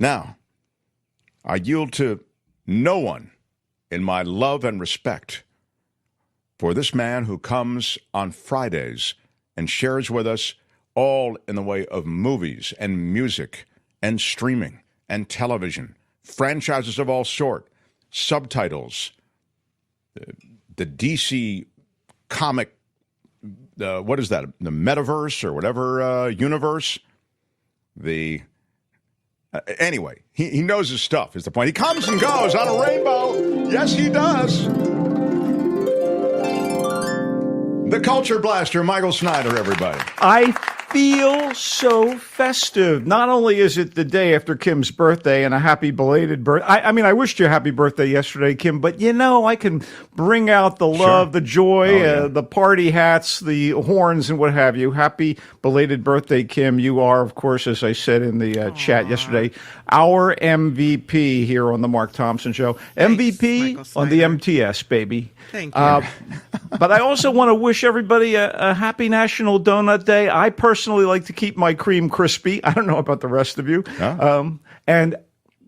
Now, I yield to no one in my love and respect for this man who comes on Fridays and shares with us all in the way of movies and music and streaming and television, franchises of all sort, subtitles, the DC comic, what is that, the metaverse or whatever universe, anyway, he knows his stuff is the point. He comes and goes on a rainbow. Yes, he does. The Culture Blaster, Michael Snyder, everybody. I feel so festive. Not only is it the day after Kim's birthday and a happy belated birthday. I mean, I wished you a happy birthday yesterday, Kim, but I can bring out the love, the joy, the party hats, the horns, and what have you. Happy belated birthday, Kim. You are, of course, as I said in the chat yesterday, our MVP here on the Mark Thompson Show. Thanks, MVP on the MTS, baby. Thank you. But I also want to wish everybody a happy National Donut Day. I personally like to keep my cream crispy. I don't know about the rest of you. And,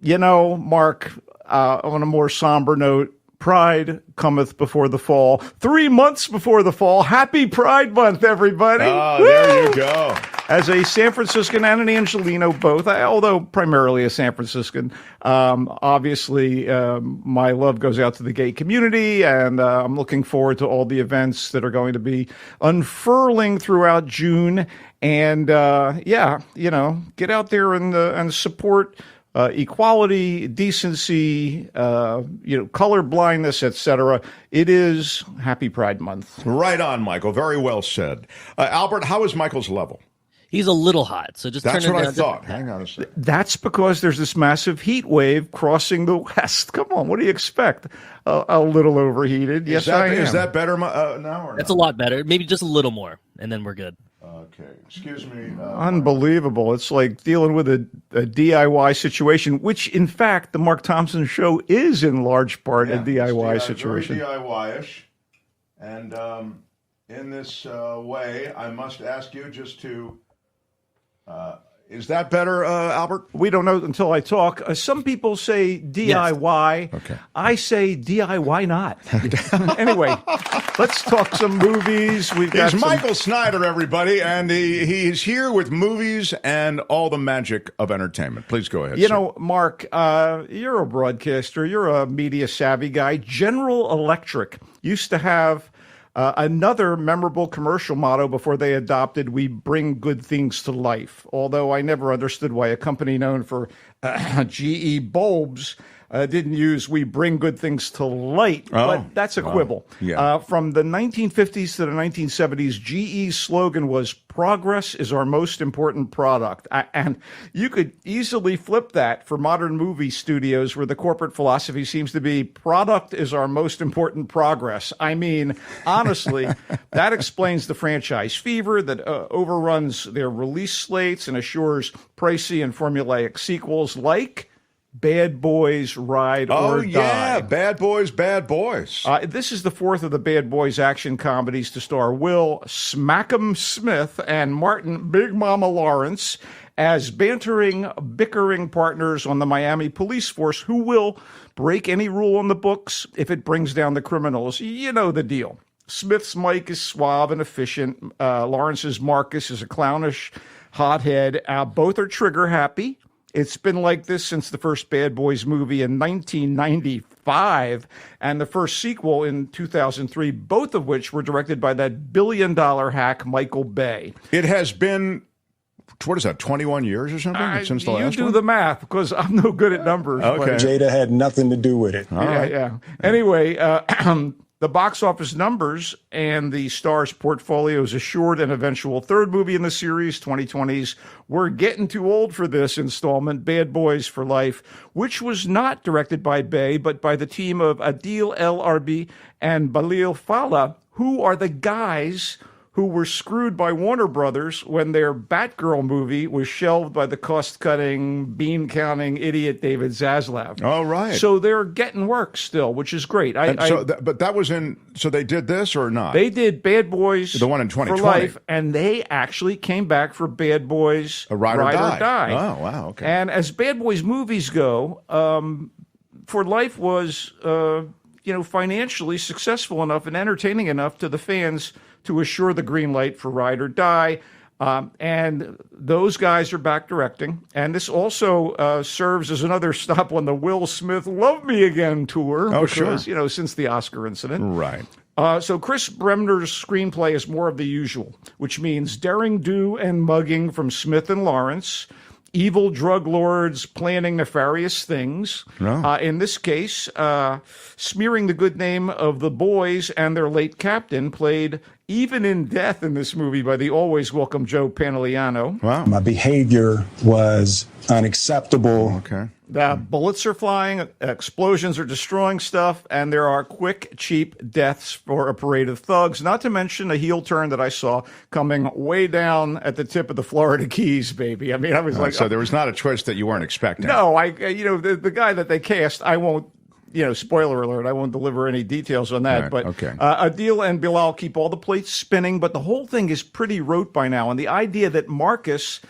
Mark, on a more somber note, Pride cometh before the fall. 3 months before the fall. Happy Pride Month, everybody. Oh, there you go. As a San Franciscan and an Angelino both, although primarily a San Franciscan, obviously my love goes out to the gay community, and I'm looking forward to all the events that are going to be unfurling throughout June. And, get out there and support equality, decency, color blindness, etc. It is Happy Pride Month. Right on, Michael. Very well said. Albert, how is Michael's level? He's a little hot, so just That's turn it what down. I thought. Hang on a second. That's because there's this massive heat wave crossing the west. Come on, what do you expect? A little overheated. Yes, I am. Is that better now? Or That's a lot better. Maybe just a little more, and then we're good. Okay. Excuse me. Unbelievable. It's like dealing with a DIY situation, which, in fact, the Mark Thompson Show is in large part a DIY situation. Very DIY-ish. And in this way, I must ask you just to... is that better, Albert? We don't know until I talk. Some people say DIY. Yes. Okay. I say DIY not. Anyway, let's talk some movies. He's Michael Snyder, everybody, and he's here with movies and all the magic of entertainment. Please go ahead, sir. Mark, you're a broadcaster. You're a media-savvy guy. General Electric used to have... another memorable commercial motto before they adopted, "We bring good things to life." Although I never understood why a company known for GE bulbs didn't use "We bring good things to light," but that's a quibble. Yeah. From the 1950s to the 1970s, GE's slogan was "Progress is our most important product." And you could easily flip that for modern movie studios, where the corporate philosophy seems to be "Product is our most important progress." I mean, honestly, that explains the franchise fever that overruns their release slates and assures pricey and formulaic sequels like Bad Boys Ride or Die. Oh, yeah, Bad Boys, Bad Boys. This is the fourth of the Bad Boys action comedies to star Will Smack'em Smith and Martin Big Mama Lawrence as bantering, bickering partners on the Miami police force who will break any rule on the books if it brings down the criminals. You know the deal. Smith's Mike is suave and efficient. Lawrence's Marcus is a clownish hothead. Both are trigger happy. It's been like this since the first Bad Boys movie in 1995 and the first sequel in 2003, both of which were directed by that billion-dollar hack Michael Bay. It has been, what is that, 21 years or something since the last one? You do the math, because I'm no good at numbers. Okay. Jada had nothing to do with it. Yeah. Anyway, the box office numbers and the star's portfolio's assured an eventual third movie in the series, 2020's We're Getting Too Old for This installment, Bad Boys for Life, which was not directed by Bay, but by the team of Adil El Arbi and Balil Fala, who are the guys who were screwed by Warner Brothers when their Batgirl movie was shelved by the cost-cutting, bean-counting idiot David Zaslav. Oh, right. So they're getting work still, which is great. But that was in. So they did this or not? They did Bad Boys, the one in 2020, for Life, and they actually came back for Bad Boys, Ride or Die. Oh, wow. Okay. And as Bad Boys movies go, For Life was, financially successful enough and entertaining enough to the fans to assure the green light for Ride or Die. And those guys are back directing. And this also serves as another stop on the Will Smith Love Me Again tour. Oh, because, sure. Since the Oscar incident. Right. So Chris Bremner's screenplay is more of the usual, which means daring do and mugging from Smith and Lawrence, evil drug lords planning nefarious things. No. In this case, smearing the good name of the boys and their late captain, played even in death in this movie by the always welcome Joe Pantoliano. Wow. My behavior was unacceptable. Okay. The bullets are flying, explosions are destroying stuff, and there are quick, cheap deaths for a parade of thugs, not to mention a heel turn that I saw coming way down at the tip of the Florida Keys, baby. I mean, I was like... So there was not a twist that you weren't expecting. No, the guy that they cast, I won't, spoiler alert, I won't deliver any details on that. Right, but okay. Adil and Bilal keep all the plates spinning, but the whole thing is pretty rote by now. And the idea that Marcus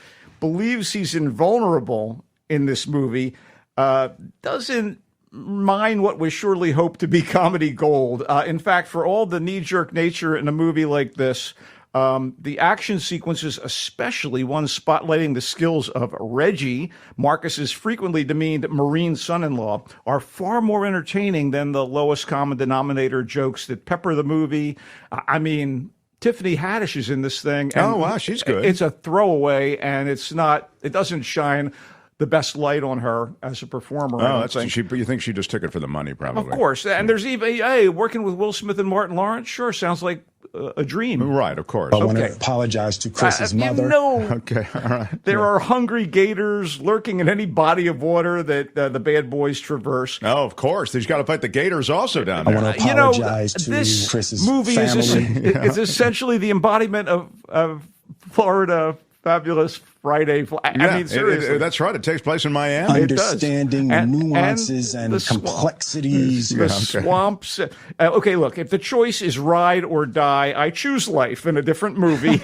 believes he's invulnerable in this movie doesn't mind what was surely hoped to be comedy gold. In fact, for all the knee-jerk nature in a movie like this, the action sequences, especially one spotlighting the skills of Reggie, Marcus's frequently demeaned Marine son-in-law, are far more entertaining than the lowest common denominator jokes that pepper the movie. I mean, Tiffany Haddish is in this thing. And oh, wow, she's good. It's a throwaway, and it doesn't shine the best light on her as a performer. Oh, you think she just took it for the money, probably. Of course. And there's even, working with Will Smith and Martin Lawrence, sure, sounds like a dream. Right, of course. I want to apologize to Chris's mother. Okay, all right. There are hungry gators lurking in any body of water that the bad boys traverse. Oh, of course. He's got to fight the gators also down I there. want to apologize to this Chris's movie family. is essentially the embodiment of Florida Fabulous Friday. I mean, seriously. That's right. It takes place in Miami. Understanding the nuances and the complexities. The swamps. Okay, look, if the choice is ride or die, I choose life in a different movie.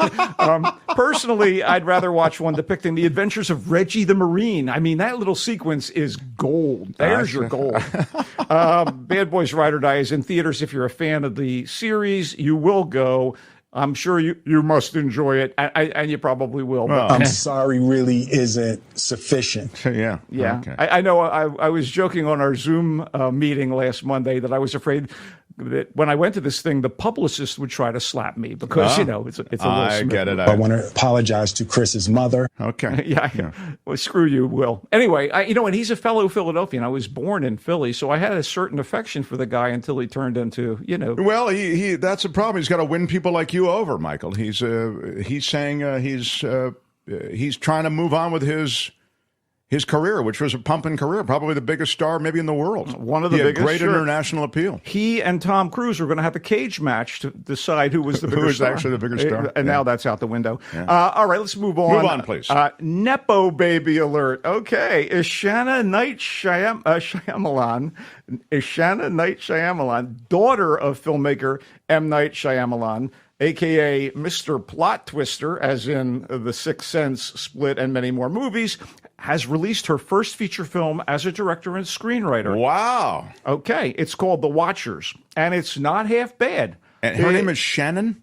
Personally, I'd rather watch one depicting the adventures of Reggie the Marine. I mean, that little sequence is gold. There's your gold. Bad Boys Ride or Die is in theaters. If you're a fan of the series, you will go. I'm sure you must enjoy it, and you probably will. But I'm sorry really isn't sufficient. Yeah. Yeah. Okay. I know I was joking on our Zoom meeting last Monday that I was afraid that when I went to this thing, the publicist would try to slap me because, it's a Will Smith. I get it. I want to apologize to Chris's mother. Okay. Yeah. Well, screw you, Will. Anyway, and he's a fellow Philadelphian. I was born in Philly, so I had a certain affection for the guy until he turned into, Well, he that's a problem. He's got to win people like you over, Michael. He's saying he's trying to move on with his career, which was a pumping career, probably the biggest star maybe in the world. One of the biggest. Great international appeal. He and Tom Cruise were going to have a cage match to decide who was the bigger Who was star. actually the bigger star. And now that's out the window. Yeah. All right, let's move on. Move on, please. Nepo baby alert. Okay, Ishana Night Shyamalan, daughter of filmmaker M. Night Shyamalan, a.k.a. Mr. Plot Twister, as in The Sixth Sense, Split, and many more movies, has released her first feature film as a director and screenwriter. Wow. Okay, it's called The Watchers, and it's not half bad. And her name is Shannon?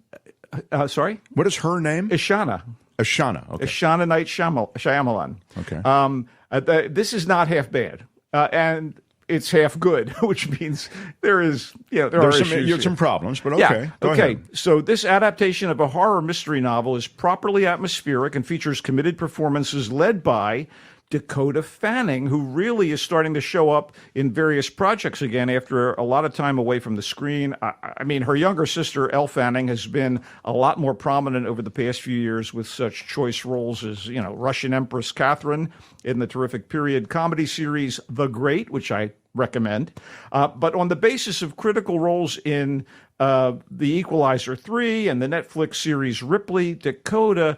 Sorry? What is her name? Ishana. Ashana. Okay. Ishana Night Shyamalan. Okay. This is not half bad. And it's half good, which means there are some problems, but okay. Yeah. Go okay. ahead. So this adaptation of a horror mystery novel is properly atmospheric and features committed performances led by Dakota Fanning, who really is starting to show up in various projects again after a lot of time away from the screen. I mean, her younger sister, Elle Fanning, has been a lot more prominent over the past few years with such choice roles as, Russian Empress Catherine in the terrific period comedy series The Great, which I recommend. But on the basis of critical roles in The Equalizer 3 and the Netflix series Ripley, Dakota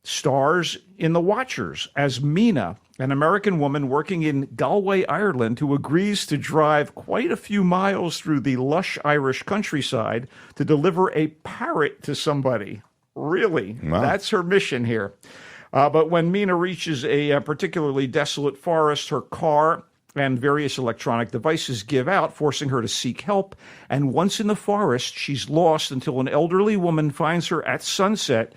stars in The Watchers as Mina, an American woman working in Galway, Ireland, who agrees to drive quite a few miles through the lush Irish countryside to deliver a parrot to somebody. Really? Wow. That's her mission here. But when Mina reaches a particularly desolate forest, her car and various electronic devices give out, forcing her to seek help. And once in the forest, she's lost until an elderly woman finds her at sunset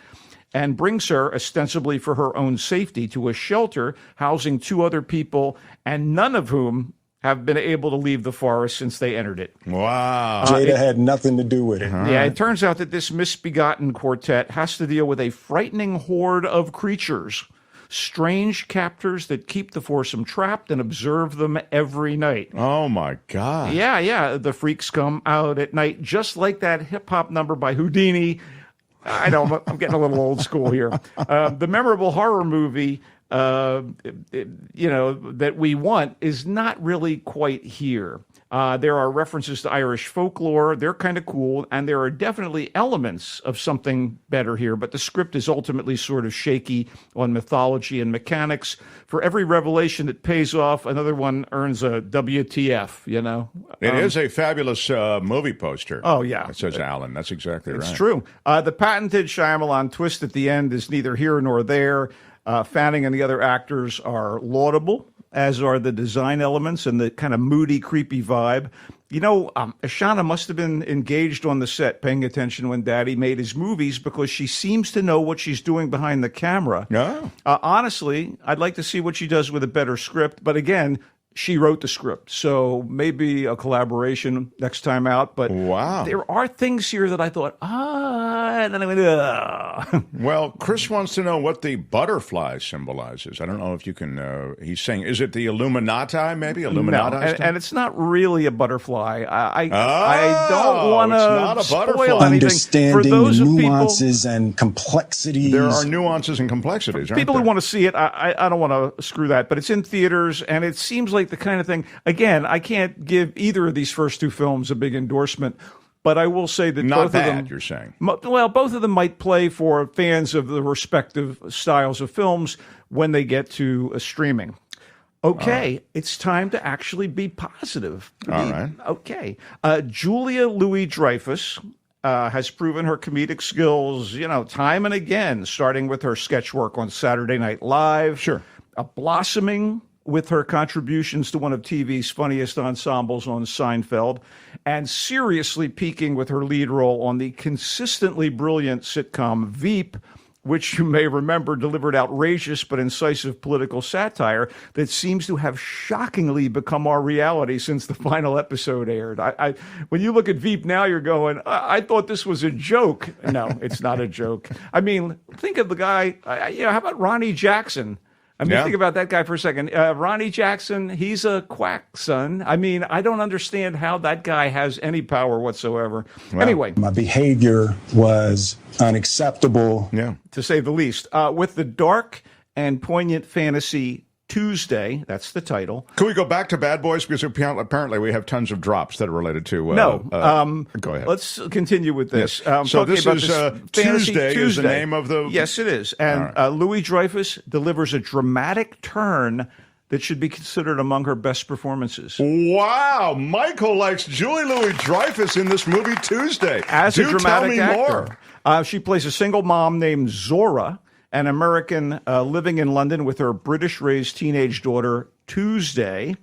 and brings her, ostensibly for her own safety, to a shelter housing 2 other people, and none of whom have been able to leave the forest since they entered it. Wow. Jada had nothing to do with it. Yeah, it turns out that this misbegotten quartet has to deal with a frightening horde of creatures, strange captors that keep the foursome trapped and observe them every night. Oh, my God. Yeah. The freaks come out at night, just like that hip-hop number by Houdini. I know, I'm getting a little old school here. The memorable horror movie, that we want is not really quite here. There are references to Irish folklore. They're kind of cool, and there are definitely elements of something better here, but the script is ultimately sort of shaky on mythology and mechanics. For every revelation that pays off, another one earns a WTF, It is a fabulous movie poster. Oh, yeah. It says Alan. That's exactly right. It's true. The patented Shyamalan twist at the end is neither here nor there. Fanning and the other actors are laudable, as are the design elements and the kind of moody, creepy vibe. Ashana must have been engaged on the set, paying attention when Daddy made his movies, because she seems to know what she's doing behind the camera. Yeah. Honestly, I'd like to see what she does with a better script. But again, she wrote the script, so maybe a collaboration next time out. But wow, there are things here that I thought, and then I went, Well, Chris wants to know what the butterfly symbolizes. I don't know if you can. He's saying, is it the Illuminati? Maybe Illuminati. No, and it's not really a butterfly. I don't want to spoil anything. Understanding For those the of nuances and complexities. There are nuances and complexities. People who want to see it, I don't want to screw that, but it's in theaters, and it seems like the kind of thing. Again, I can't give either of these first 2 films a big endorsement, but I will say that not both bad, of them, you're saying. Well, both of them might play for fans of the respective styles of films when they get to streaming. Okay, it's time to actually be positive. All right. Okay. Julia Louis-Dreyfus has proven her comedic skills, time and again, starting with her sketch work on Saturday Night Live. Sure. Blossoming with her contributions to one of TV's funniest ensembles on Seinfeld, and seriously peaking with her lead role on the consistently brilliant sitcom Veep, which you may remember delivered outrageous but incisive political satire that seems to have shockingly become our reality since the final episode aired. When you look at Veep now, you're going, I thought this was a joke. No, it's not a joke. I mean, think of the guy, how about Ronnie Jackson? Think about that guy for a second. Ronnie Jackson, he's a quack, son. I mean, I don't understand how that guy has any power whatsoever. Well, anyway. My behavior was unacceptable. Yeah. To say the least. With the dark and poignant fantasy Tuesday, that's the title. Can we go back to Bad Boys? Because apparently we have tons of drops that are related to... go ahead. Let's continue with this. Yes. So this is Tuesday is the name of the... Yes, it is. And right. Louis-Dreyfus delivers a dramatic turn that should be considered among her best performances. Wow. Michael likes Julie Louis-Dreyfus in this movie Tuesday. As a dramatic tell me actor. More. She plays a single mom named Zora, an American living in London with her British-raised teenage daughter, Tuesday,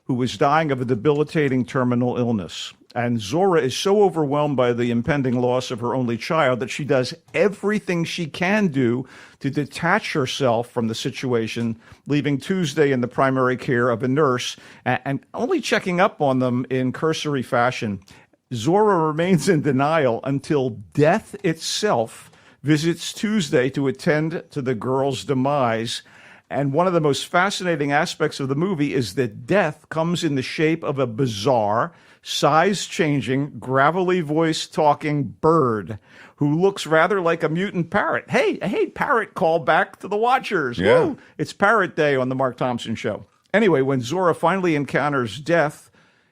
who is dying of a debilitating terminal illness. And Zora is so overwhelmed by the impending loss of her only child that she does everything she can do to detach herself from the situation, leaving Tuesday in the primary care of a nurse and only checking up on them in cursory fashion. Zora remains in denial until death itself visits Tuesday to attend to the girl's demise. And one of the most fascinating aspects of the movie is that death comes in the shape of a bizarre, size-changing, gravelly voice-talking bird who looks rather like a mutant parrot. Hey, parrot, call back to the watchers. Yeah. Woo! It's Parrot Day on the Mark Thompson Show. Anyway, when Zora finally encounters death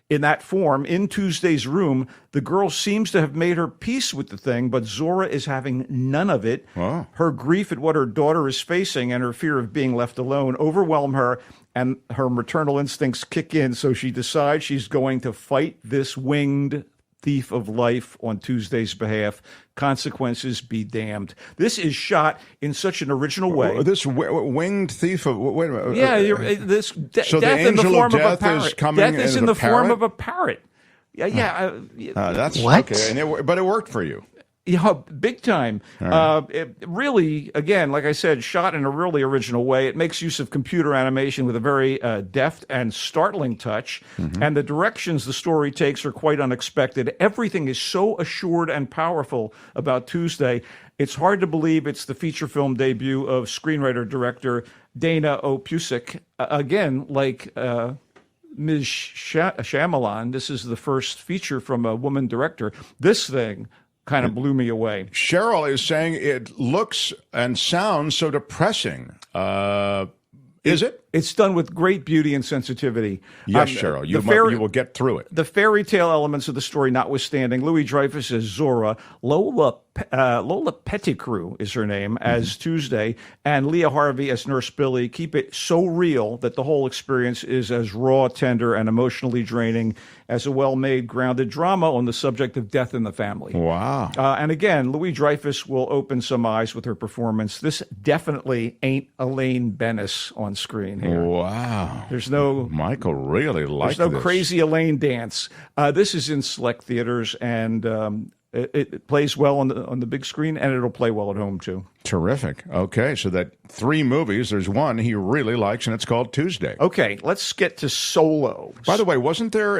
in that form in Tuesday's room, the girl seems to have made her peace with the thing, but Zora is having none of it. Wow. Her grief at what her daughter is facing and her fear of being left alone overwhelm her, and her maternal instincts kick in, so she decides she's going to fight this winged thief of life on Tuesday's behalf. Consequences be damned. This is shot in such an original way. This winged thief of wait a minute. Yeah, So death the in the angel form of of a death parrot. is coming Death is as in a the form parrot? of a parrot. Yeah. That's What? okay, but it worked for you. Yeah, big time. It really, again, like I said, shot in a really original way. It makes use of computer animation with a very deft and startling touch. And the directions the story takes are quite unexpected. Everything is so assured and powerful about Tuesday. It's hard to believe it's the feature film debut of screenwriter-director Dana Opusik. Again, like Ms. Shyamalan, this is the first feature from a woman director. This thing kind of blew me away. Cheryl is saying it looks and sounds so depressing. Is it? It's done with great beauty and sensitivity. Yes, Cheryl. You will get through it. The fairy tale elements of the story notwithstanding, Louis Dreyfus as Zora, Lola Pettigrew is her name as Tuesday, and Leah Harvey as Nurse Billy keep it so real that the whole experience is as raw, tender, and emotionally draining as a well-made, grounded drama on the subject of death in the family. Wow. And again, Louis Dreyfus will open some eyes with her performance. This definitely ain't Elaine Bennis on screen here. Wow. There's no Michael really liked there's no this. crazy Elaine dance. This is in select theaters, and it plays well on the big screen, and it'll play well at home too. Terrific. Okay, so that 3 movies, there's one he really likes, and it's called Tuesday. Okay, let's get to Solo. By the way, wasn't there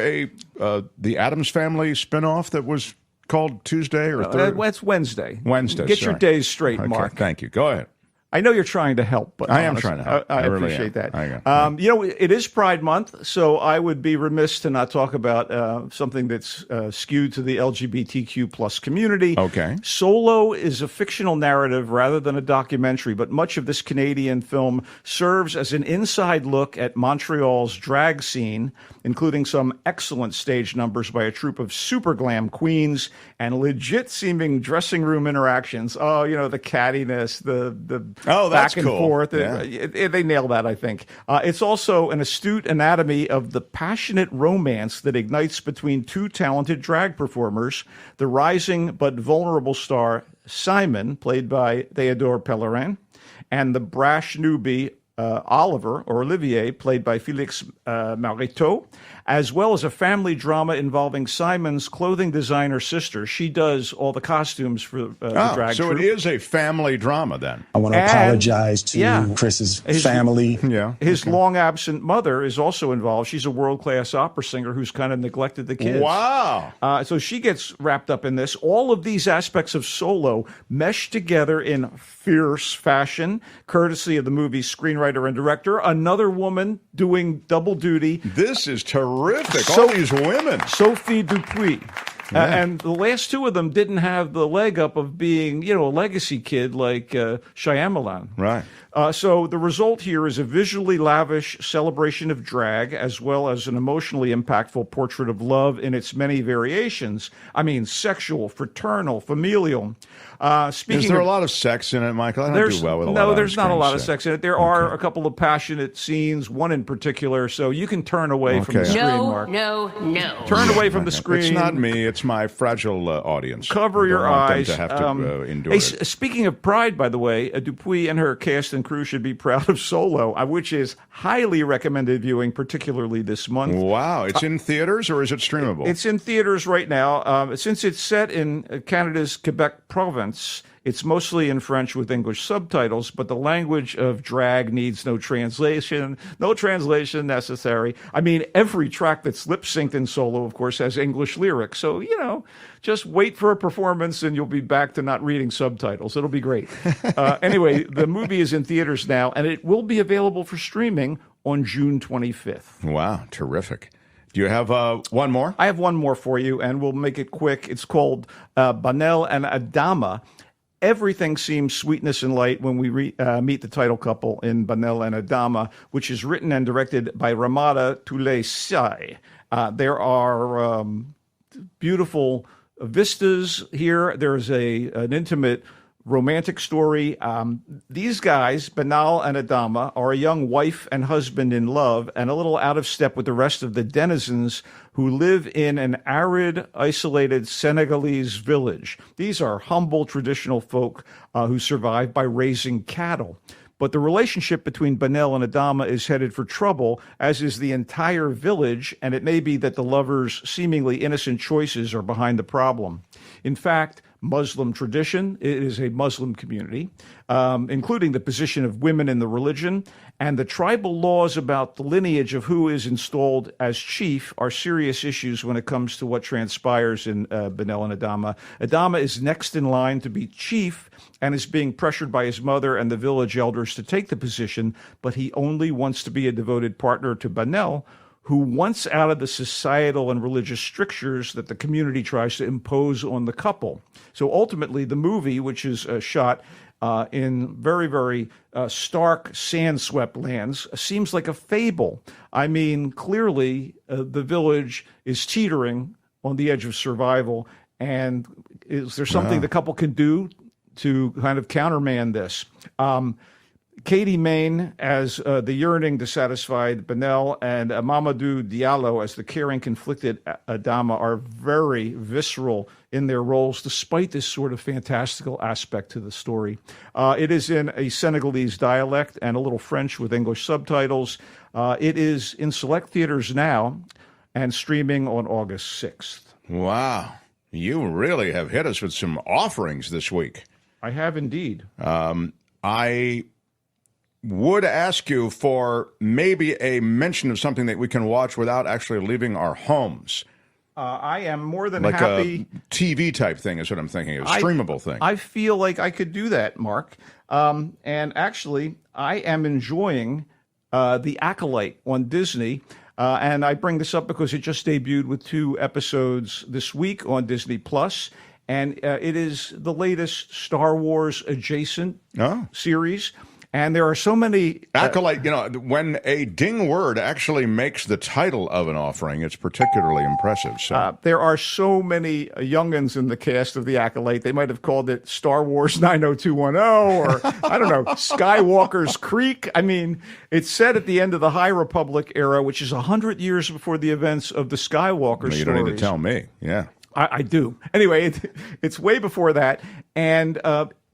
the Addams Family spinoff that was called Tuesday or Thursday? That's Wednesday. Wednesday. Get your sorry. days straight, Okay, Mark. Thank you. Go ahead. I know you're trying to help, but I am trying to help. I I really appreciate am. that. I am. It is Pride Month, so I would be remiss to not talk about something that's skewed to the LGBTQ plus community. Okay. Solo is a fictional narrative rather than a documentary, but much of this Canadian film serves as an inside look at Montreal's drag scene, including some excellent stage numbers by a troupe of super glam queens and legit-seeming dressing room interactions. Oh, the cattiness, the Oh, that's back and cool. forth. Yeah. They nail that, I think. It's also an astute anatomy of the passionate romance that ignites between 2 talented drag performers, the rising but vulnerable star Simon, played by Theodore Pellerin, and the brash newbie Olivier, played by Félix Mariteau, as well as a family drama involving Simon's clothing designer sister. She does all the costumes for the drag so troupe. it is a family drama then. I want to apologize to Chris's family. Yeah. His long absent mother is also involved. She's a world-class opera singer who's kind of neglected the kids. Wow. So she gets wrapped up in this. All of these aspects of Solo mesh together in fierce fashion, courtesy of the movie's screenwriter and director, another woman doing double duty. This is terrific. So- All these women. Sophie Dupuis. And the last 2 of them didn't have the leg up of being, a legacy kid like Shyamalan. Right. So the result here is a visually lavish celebration of drag, as well as an emotionally impactful portrait of love in its many variations. I mean, sexual, fraternal, familial. Is there a lot of sex in it, Michael? I don't do well with a lot of No, there's not a on-screen lot of sex in it. There are a couple of passionate scenes, one in particular, so you can turn away from the screen, Mark. No. Turn away from the screen. It's not me. It's my fragile audience. Cover I your don't want them eyes. to have to endure Hey, it. speaking of pride, by the way, Dupuis and her cast and crew should be proud of Solo, which is highly recommended viewing, particularly this month. Wow. It's in theaters or is it streamable? It's in theaters right now. Since it's set in Canada's Quebec province, It's mostly in French with English subtitles, but the language of drag needs no translation necessary. I mean, every track that's lip-synced in solo, of course, has English lyrics. So, just wait for a performance and you'll be back to not reading subtitles. It'll be great. Anyway, the movie is in theaters now, and it will be available for streaming on June 25th. Wow, terrific. Do you have one more? I have one more for you, and we'll make it quick. It's called Banel and Adama. Everything seems sweetness and light when we meet the title couple in Banel and Adama, which is written and directed by Ramada Toulesai. There are beautiful vistas here. There's an intimate romantic story. These guys, Banal and Adama, are a young wife and husband in love and a little out of step with the rest of the denizens who live in an arid, isolated Senegalese village. These are humble, traditional folk who survive by raising cattle. But the relationship between Banel and Adama is headed for trouble, as is the entire village, and it may be that the lovers' seemingly innocent choices are behind the problem. In fact, Muslim tradition, it is a Muslim community, including the position of women in the religion, and the tribal laws about the lineage of who is installed as chief are serious issues when it comes to what transpires in Banel and Adama. Adama is next in line to be chief and is being pressured by his mother and the village elders to take the position, but he only wants to be a devoted partner to Banel, who wants out of the societal and religious strictures that the community tries to impose on the couple. So ultimately, the movie, which is shot in very, very stark, sand-swept lands, seems like a fable. I mean, clearly, the village is teetering on the edge of survival, and is there something the couple can do to kind of countermand this? Katie Main as the yearning, dissatisfied Banel, and Mamadou Diallo as the caring, conflicted Adama are very visceral in their roles, despite this sort of fantastical aspect to the story. It is in a Senegalese dialect and a little French with English subtitles. It is in select theaters now and streaming on August 6th. Wow. You really have hit us with some offerings this week. I have indeed. I would ask you for maybe a mention of something that we can watch without actually leaving our homes. I am more than like happy. A TV type thing is what I'm thinking, a streamable thing. I feel like I could do that, Mark. And actually, I am enjoying The Acolyte on Disney. And I bring this up because it just debuted with 2 episodes this week on Disney+. And it is the latest Star Wars adjacent series. And there are so many... Acolyte, when a ding word actually makes the title of an offering, it's particularly impressive. So. There are so many youngins in the cast of The Acolyte. They might have called it Star Wars 90210 or, I don't know, Skywalker's Creek. I mean, it's set at the end of the High Republic era, which is 100 years before the events of the Skywalker stories. You don't need to tell me, yeah. I do. Anyway, it's way before that. And...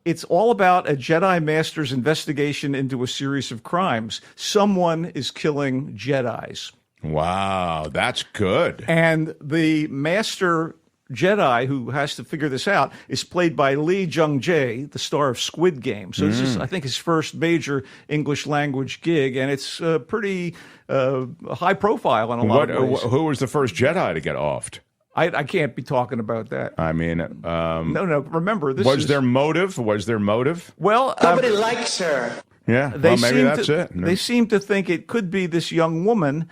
it's all about a Jedi Master's investigation into a series of crimes. Someone is killing Jedis. Wow, that's good. And the Master Jedi who has to figure this out is played by Lee Jung-jae, the star of Squid Game. So this is, I think, his first major English language gig, and it's pretty high profile in a lot of ways. Who was the first Jedi to get offed? I can't be talking about that. I mean, no. Remember, this was there motive? Was there motive? Well, nobody likes her. Yeah, maybe that's it. No. They seem to think it could be this young woman,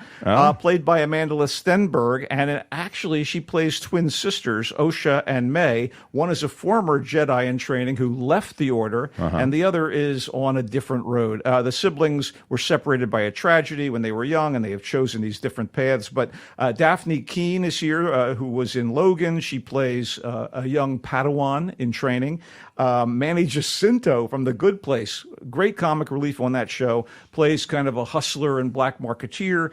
played by Amanda Stenberg, and actually she plays twin sisters, Osha and May. One is a former Jedi in training who left the Order, and the other is on a different road. The siblings were separated by a tragedy when they were young, and they have chosen these different paths. But Daphne Keane is here, who was in Logan. She plays a young Padawan in training. Manny Jacinto from The Good Place, great comic comic relief on that show, plays kind of a hustler and black marketeer.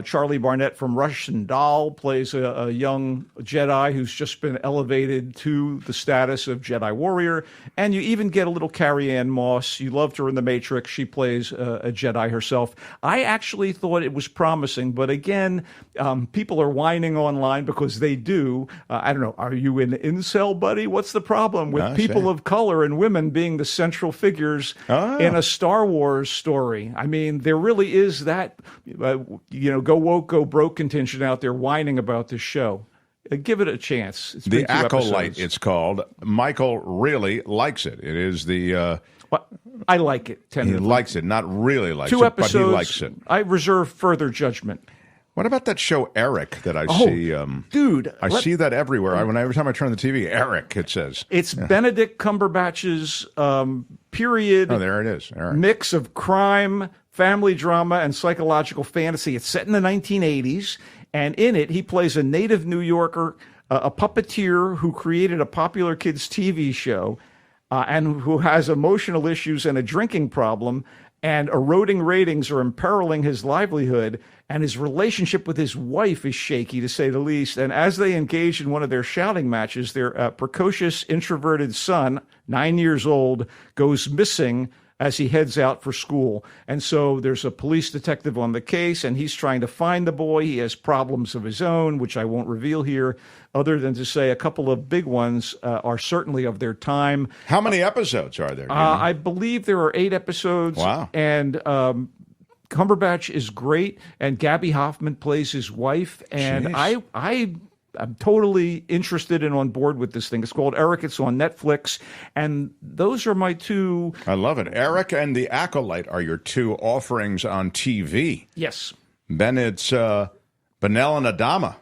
Charlie Barnett from Russian Doll plays a young Jedi who's just been elevated to the status of Jedi warrior. And you even get a little Carrie-Anne Moss. You loved her in The Matrix. She plays a Jedi herself. I actually thought it was promising, but again, people are whining online because they do. I don't know, are you an incel, buddy? What's the problem with people of color and women being the central figures in a Star Wars story? I mean, there really is that... go woke, go broke contingent out there whining about this show. Give it a chance. It's The Acolyte, it's called. Michael really likes it. It is the... I like it, tentatively. He likes it, not really likes Two it, episodes, but he likes it. I reserve further judgment. What about that show Eric that I see? Dude. I see that everywhere. Every time I turn on the TV, Eric, it says. It's Benedict Cumberbatch's period there it is, Eric. Mix of crime, family drama, and psychological fantasy. It's set in the 1980s, and in it, he plays a native New Yorker, a puppeteer who created a popular kids' TV show, and who has emotional issues and a drinking problem, and eroding ratings are imperiling his livelihood, and his relationship with his wife is shaky, to say the least. And as they engage in one of their shouting matches, their precocious, introverted son, 9 years old, goes missing as he heads out for school. And so there's a police detective on the case, and he's trying to find the boy. He has problems of his own, which I won't reveal here, other than to say a couple of big ones are certainly of their time. How many episodes are there? I believe there are 8 episodes. Wow. And Cumberbatch is great, and Gabby Hoffman plays his wife. And I'm totally interested and on board with this thing. It's called Eric. It's on Netflix. And those are my two. I love it. Eric and The Acolyte are your two offerings on TV. Yes. Then it's Benel and Adama.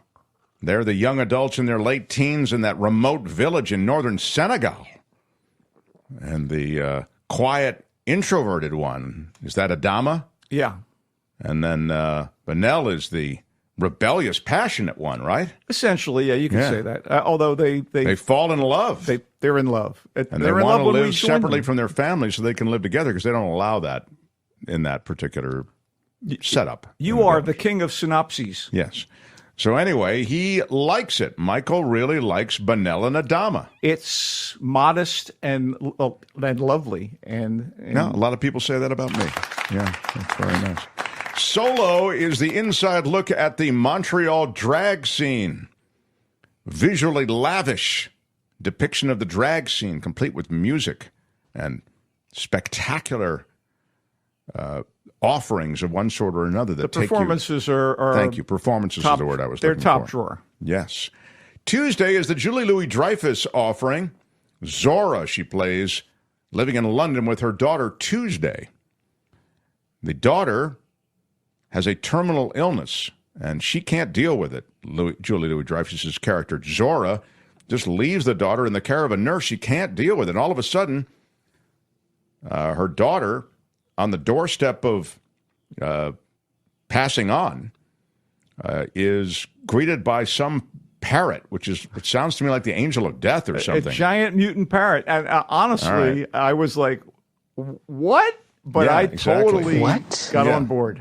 They're the young adults in their late teens in that remote village in northern Senegal. And the quiet, introverted one, is that Adama? Yeah. And then Benel is the rebellious, passionate one, right? Essentially, yeah, you can say that. Although they fall in love. They're in love. And they want to live separately from their families so they can live together, because they don't allow that in that particular setup. You are the king of synopses. Yes. So anyway, he likes it. Michael really likes Benel and Adama. It's modest and lovely. And no, a lot of people say that about me. Yeah, that's very nice. Solo is the inside look at the Montreal drag scene. Visually lavish depiction of the drag scene, complete with music and spectacular offerings of one sort or another. That the performances are thank you. Performances is the word I was looking for. They're top drawer. Yes. Tuesday is the Julie Louis-Dreyfus offering. Zora, she plays, living in London with her daughter Tuesday. The daughter has a terminal illness, and she can't deal with it. Julie Louis-Dreyfus's character, Zora, just leaves the daughter in the care of a nurse. She can't deal with it. And all of a sudden, her daughter, on the doorstep of passing on, is greeted by some parrot, which sounds to me like the angel of death or something. A giant mutant parrot. And honestly, I was like, what? But yeah, I totally got on board.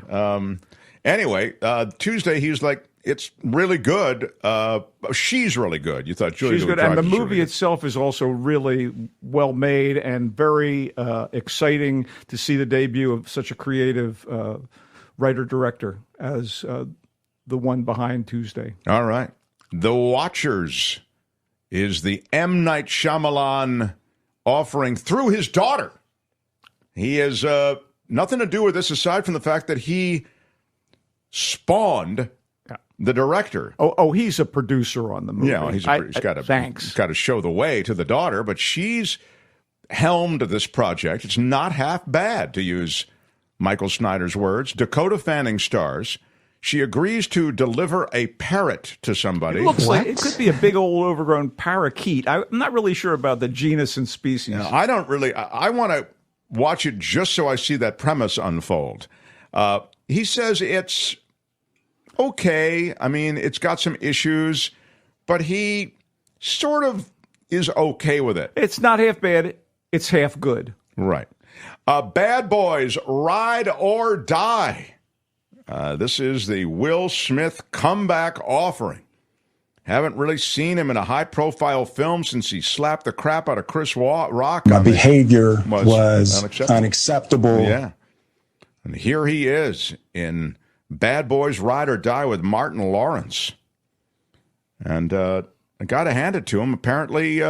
Anyway, Tuesday, he was like, it's really good. She's really good. You thought Julie She's good. And the movie itself is also really well made and very exciting to see the debut of such a creative writer-director as the one behind Tuesday. All right. The Watchers is the M. Night Shyamalan offering through his daughter. He has nothing to do with this aside from the fact that he spawned the director. Oh, he's a producer on the movie. Yeah, he's got to show the way to the daughter, but she's helmed this project. It's not half bad, to use Michael Snyder's words. Dakota Fanning stars. She agrees to deliver a parrot to somebody. It looks like it could be a big old overgrown parakeet. I'm not really sure about the genus and species. No, I don't really. I want to watch it just so I see that premise unfold. He says it's okay. I mean, it's got some issues, but he sort of is okay with it. It's not half bad. It's half good. Right. Bad Boys, Ride or Die. This is the Will Smith comeback offering. Haven't really seen him in a high-profile film since he slapped the crap out of Chris Rock. My behavior was unacceptable. Yeah. And here he is in Bad Boys, Ride or Die with Martin Lawrence. And I got to hand it to him. Apparently,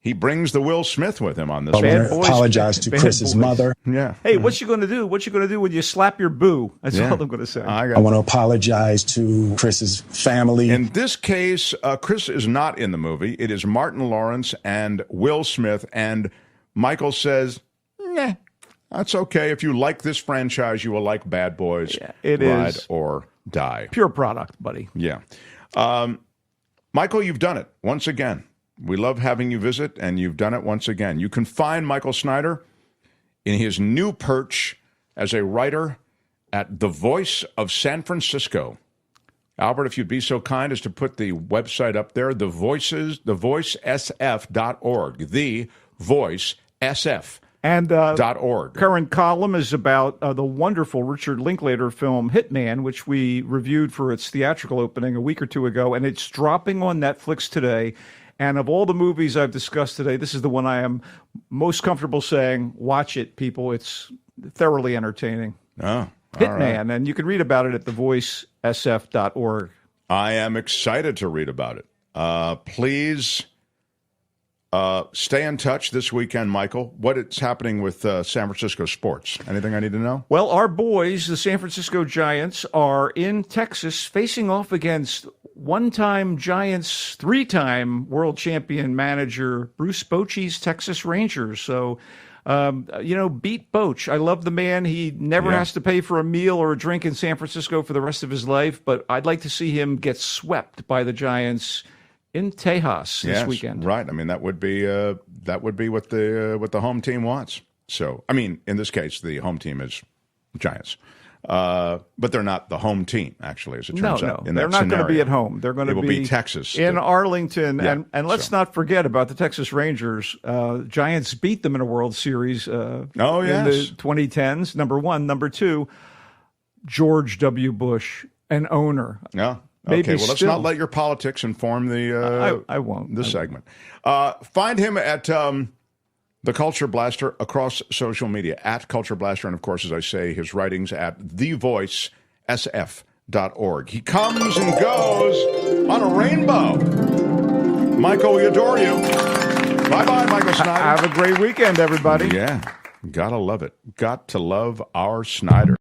he brings the Will Smith with him on this. I want to apologize to Chris's mother. Yeah. Hey, what you going to do? What you going to do when you slap your boo? That's all I'm going to say. I want to apologize to Chris's family. In this case, Chris is not in the movie. It is Martin Lawrence and Will Smith. And Michael says, nah, that's okay. If you like this franchise, you will like Bad Boys, Ride or Die. Pure product, buddy. Yeah. Michael, you've done it once again. We love having you visit, and you've done it once again. You can find Michael Snyder in his new perch as a writer at The Voice of San Francisco. Albert, if you'd be so kind as to put the website up there, thevoicesf.org, thevoicesf.org. And current column is about the wonderful Richard Linklater film Hitman, which we reviewed for its theatrical opening a week or two ago, and it's dropping on Netflix today. And of all the movies I've discussed today, this is the one I am most comfortable saying, watch it, people. It's thoroughly entertaining. Oh, Hitman, right. and you can read about it at thevoicesf.org. I am excited to read about it. Please stay in touch this weekend, Michael. What is happening with San Francisco sports? Anything I need to know? Well, our boys, the San Francisco Giants, are in Texas facing off against one-time Giants, three-time world champion manager Bruce Bochy's Texas Rangers. So, beat Boch. I love the man. He never has to pay for a meal or a drink in San Francisco for the rest of his life, but I'd like to see him get swept by the Giants in Tejas this weekend. Right. I mean, that would be what the home team wants. So, I mean, in this case, the home team is Giants. But they're not the home team, actually, as it turns out. No, they're not going to be at home. They're going to be Texas. In Arlington. Yeah, and let's not forget about the Texas Rangers. Giants beat them in a World Series in the 2010s, number one. Number two, George W. Bush, an owner. Yeah. Okay, well, let's not let your politics inform the I won't. This segment. Find him at The Culture Blaster across social media, at Culture Blaster, and of course, as I say, his writings at thevoicesf.org. He comes and goes on a rainbow. Michael, we adore you. Bye-bye, Michael Snyder. Have a great weekend, everybody. Yeah, gotta love it. Got to love our Snyder.